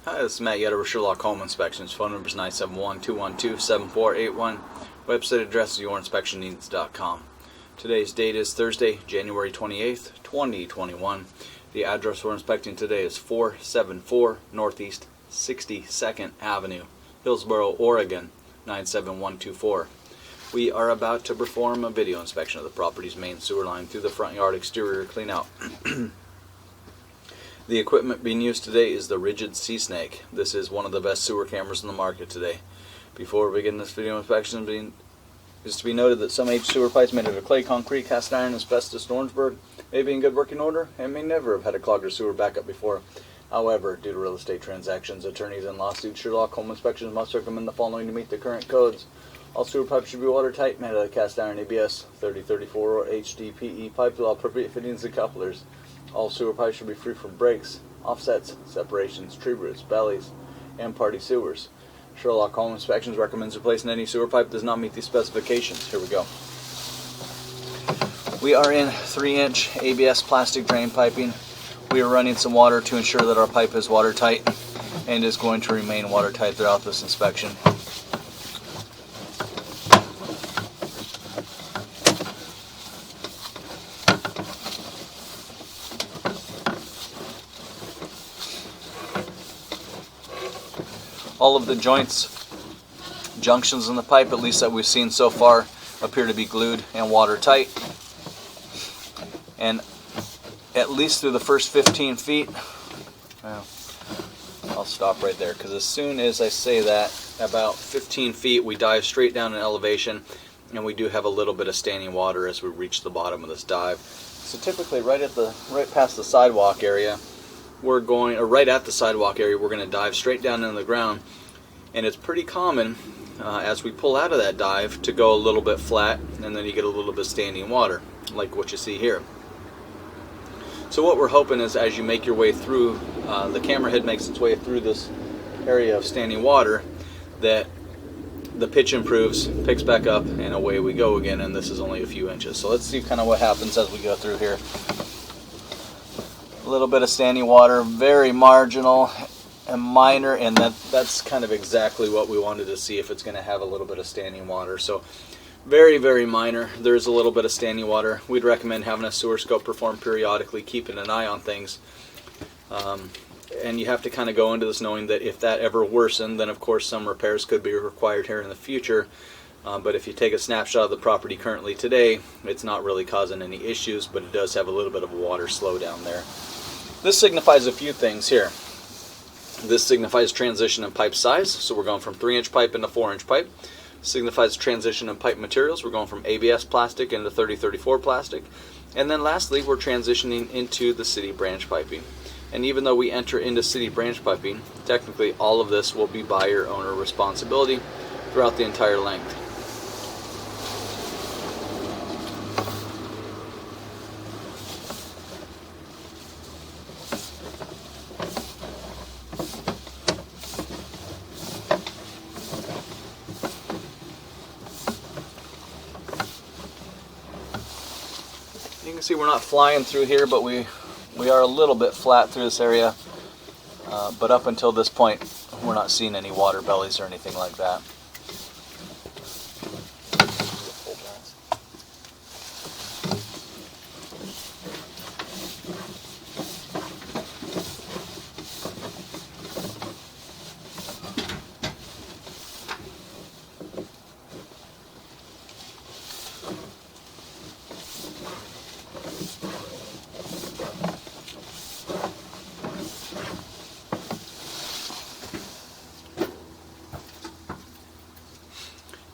Hi, this is Matt Yetter with Sherlock Home Inspections. Phone number is 971-212-7481. Website address is yourinspectionneeds.com. Today's date is Thursday, January 28th, 2021. The address we're inspecting today is 474 Northeast 62nd Avenue, Hillsboro, Oregon, 97124. We are about to perform a video inspection of the property's main sewer line through the front yard exterior cleanout. The equipment being used today is the Rigid Sea Snake. This is one of the best sewer cameras in the market today. Before we begin this video inspection, it is to be noted that some aged sewer pipes made out of clay, concrete, cast iron, asbestos, and Orangeburg may be in good working order and may never have had a clogged or sewer backup before. However, due to real estate transactions, attorneys, and lawsuits, Sherlock Home Inspections must recommend the following to meet the current codes. All sewer pipes should be watertight, made out of cast iron ABS 3034 or HDPE pipe with all appropriate fittings and couplers. All sewer pipes should be free from breaks, offsets, separations, tree roots, bellies, and party sewers. Sherlock Home Inspections recommends replacing any sewer pipe that does not meet these specifications. Here we go. We are in 3-inch ABS plastic drain piping. We are running some water to ensure that our pipe is watertight and is going to remain watertight throughout this inspection. All of the junctions in the pipe, at least that we've seen so far, appear to be glued and watertight. And at least through the first 15 feet, well, I'll stop right there, because as soon as I say that, about 15 feet, we dive straight down in elevation, and we do have a little bit of standing water as we reach the bottom of this dive. So typically right past the sidewalk area, we're going to dive straight down into the ground, and it's pretty common as we pull out of that dive to go a little bit flat, and then you get a little bit of standing water like what you see here. So what we're hoping is, as you make your way through, the camera head makes its way through this area of standing water, that the pitch improves, picks back up, and away we go again. And this is only a few inches, so let's see kind of what happens as we go through here. A little bit of standing water, very marginal and minor, and that's kind of exactly what we wanted to see, if it's going to have a little bit of standing water. So very, very minor. There's a little bit of standing water. We'd recommend having a sewer scope performed periodically, keeping an eye on things. And you have to kind of go into this knowing that if that ever worsened, then of course some repairs could be required here in the future. But if you take a snapshot of the property currently today, it's not really causing any issues, but it does have a little bit of a water slow down there. This signifies a few things here. This signifies transition in pipe size, so we're going from 3-inch pipe into 4-inch pipe. Signifies transition in pipe materials, we're going from ABS plastic into 3034 plastic. And then lastly, we're transitioning into the city branch piping. And even though we enter into city branch piping, technically all of this will be buyer owner responsibility throughout the entire length. You can see we're not flying through here, but we are a little bit flat through this area. But up until this point, we're not seeing any water bellies or anything like that.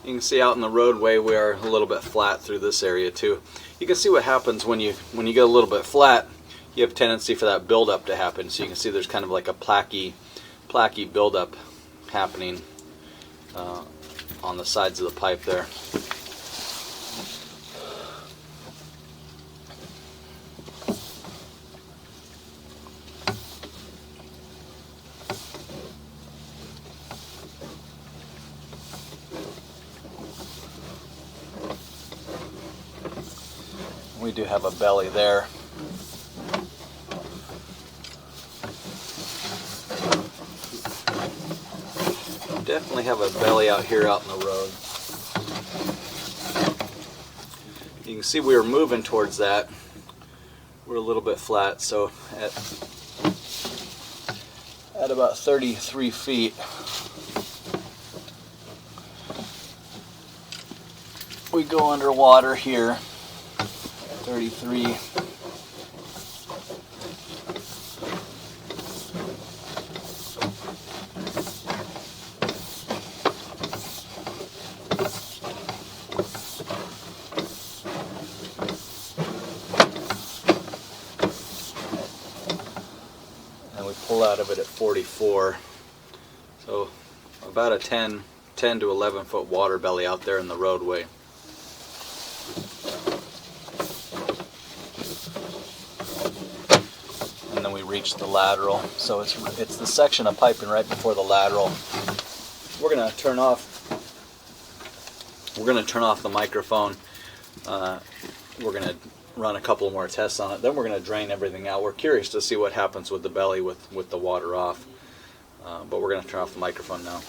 You can see out in the roadway we are a little bit flat through this area too. You can see what happens when you get a little bit flat. You have a tendency for that buildup to happen. So you can see there's kind of like a placky buildup happening on the sides of the pipe there. We do have a belly there. definitely have a belly out here out in the road. You can see we were moving towards that. We're a little bit flat, so at about 33 feet, we go underwater here, 33. And we pull out of it at 44. So about a 10 to 11 foot water belly out there in the roadway. And then we reach the lateral. So it's the section of piping right before the lateral. We're gonna turn off the microphone. We're gonna run a couple more tests on it. Then we're gonna drain everything out. We're curious to see what happens with the belly with the water off. But we're gonna turn off the microphone now.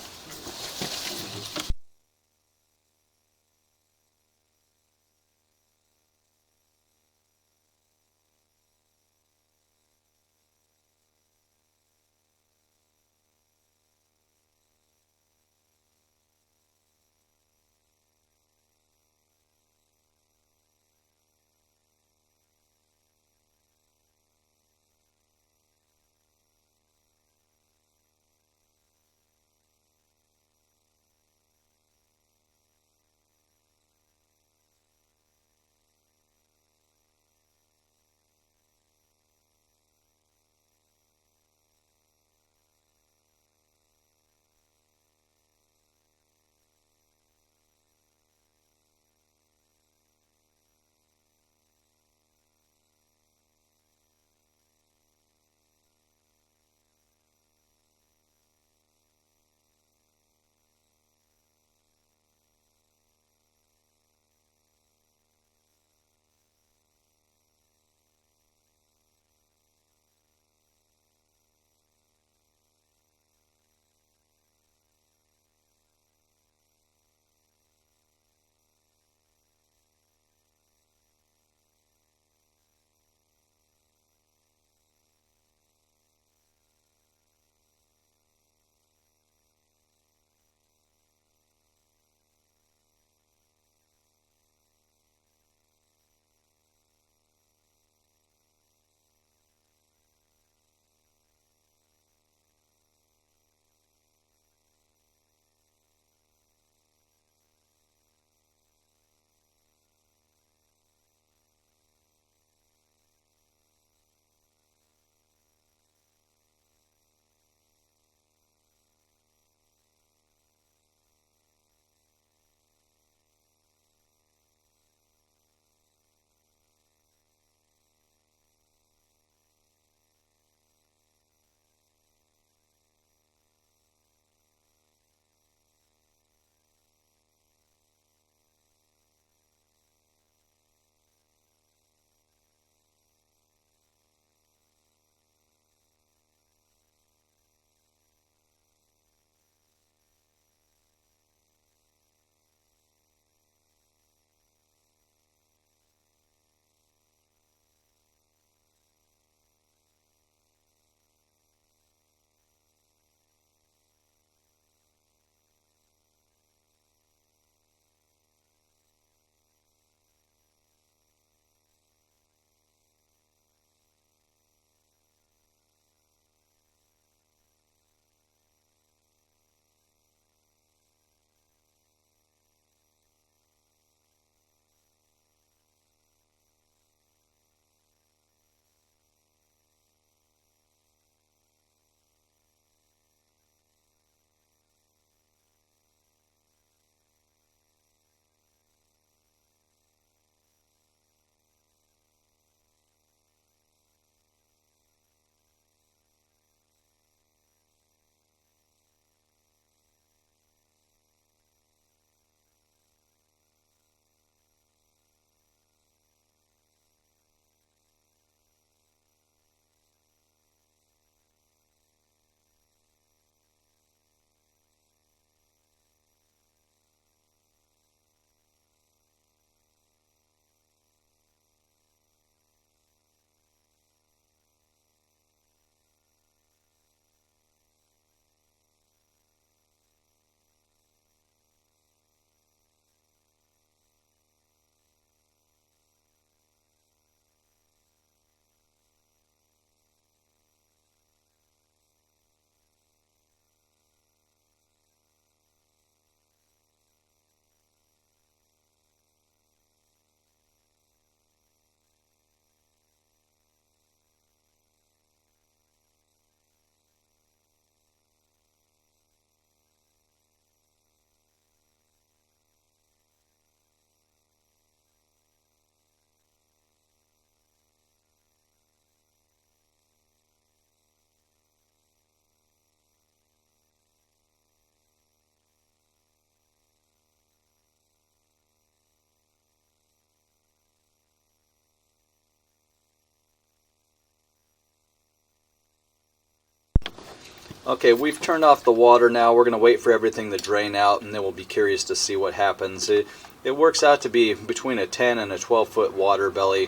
Okay, we've turned off the water now. We're going to wait for everything to drain out, and then we'll be curious to see what happens. It works out to be between a 10 and a 12-foot water belly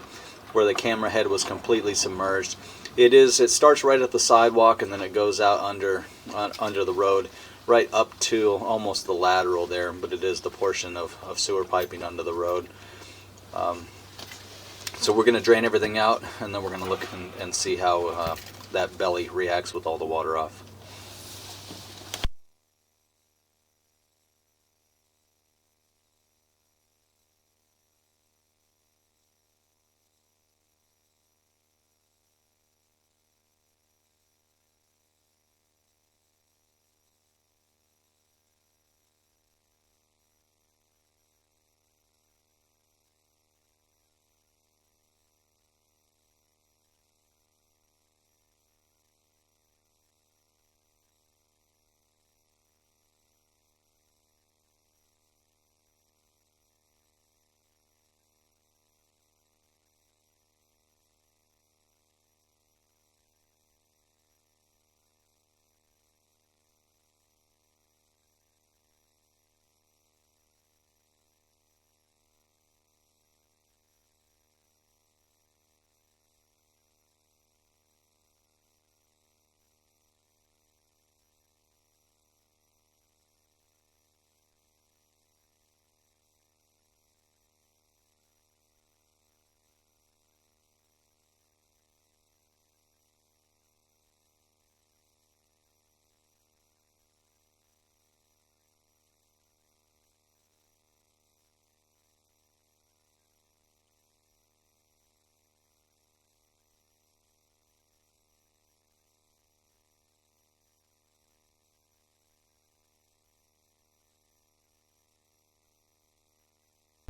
where the camera head was completely submerged. It starts right at the sidewalk, and then it goes out under the road, right up to almost the lateral there, but it is the portion of sewer piping under the road. So we're going to drain everything out, and then we're going to look and see how that belly reacts with all the water off.